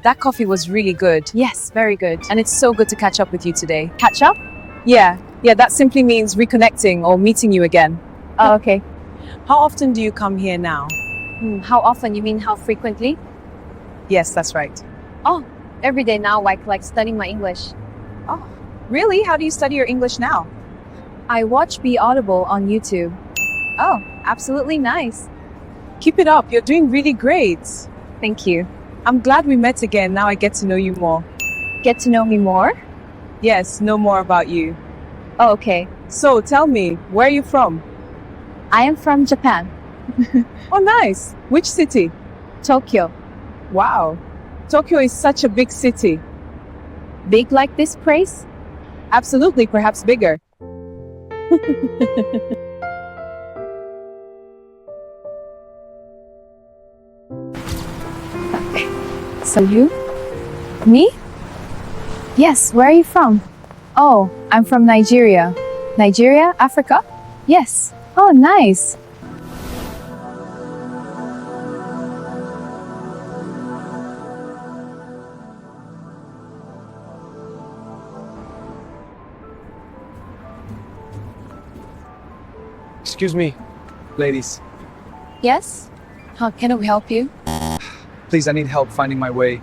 That coffee was really good. Yes, very good. And it's so good to catch up with you today. Catch up? Yeah, that simply means reconnecting or meeting you again. Oh, okay. How often do you come here now? How often? You mean how frequently? Yes, that's right. Oh, every day now, like studying my English. Oh, really? How do you study your English now? I watch beAudibL on YouTube. Oh, absolutely nice. Keep it up. You're doing really great. Thank you. I'm glad we met again. Now I get to know you more. Get to know me more? Yes, know more about you. Oh, okay. So tell me, where are you from? I am from Japan. Oh, nice. Which city? Tokyo. Wow. Tokyo is such a big city. Big like this place? Absolutely, perhaps bigger. So you? Me? Yes, where are you from? Oh, I'm from Nigeria. Nigeria, Africa? Yes. Oh, nice. Excuse me, ladies. Yes? How can we help you? Please, I need help finding my way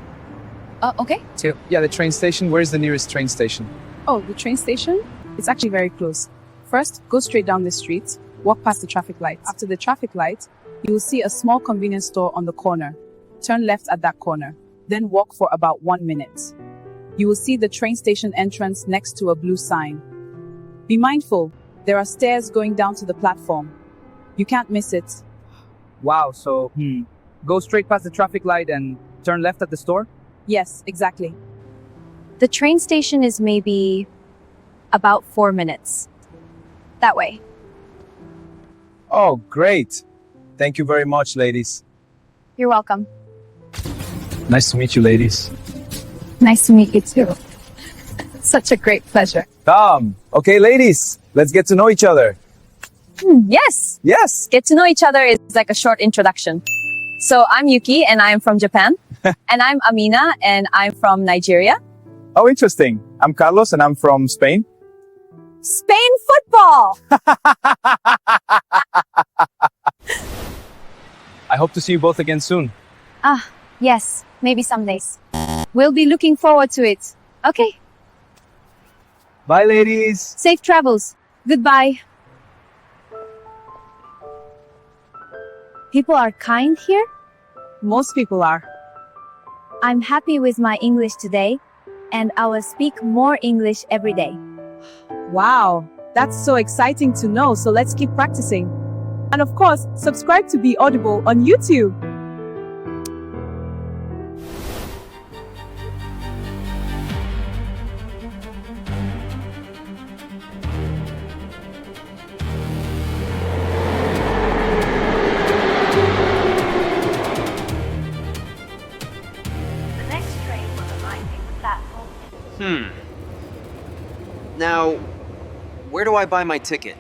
Okay. to, the train station. Where's the nearest train station? Oh, the train station? It's actually very close. First, go straight down the street, walk past the traffic light. After the traffic light, you will see a small convenience store on the corner. Turn left at that corner, then walk for about 1 minute. You will see the train station entrance next to a blue sign. Be mindful, there are stairs going down to the platform. You can't miss it. Wow, so, go straight past the traffic light and turn left at the store? Yes, exactly. The train station is maybe about 4 minutes. That way. Oh, great. Thank you very much, ladies. You're welcome. Nice to meet you, ladies. Nice to meet you too. Such a great pleasure. Come. Okay, ladies, let's get to know each other. Yes! Yes. Get to know each other is like a short introduction. So I'm Yuki and I'm from Japan. And I'm Amina and I'm from Nigeria. Oh, interesting. I'm Carlos and I'm from Spain. Spain football! I hope to see you both again soon. Yes, maybe some days. We'll be looking forward to it. Okay, Bye, ladies. safe travels. Goodbye. People are kind here. Most people are. I'm happy with my English today, and I will speak more English every day. Wow, that's so exciting to know, so let's keep practicing. And of course, subscribe to beAudibL on YouTube. The next train will arrive at the platform. Now, where do I buy my ticket?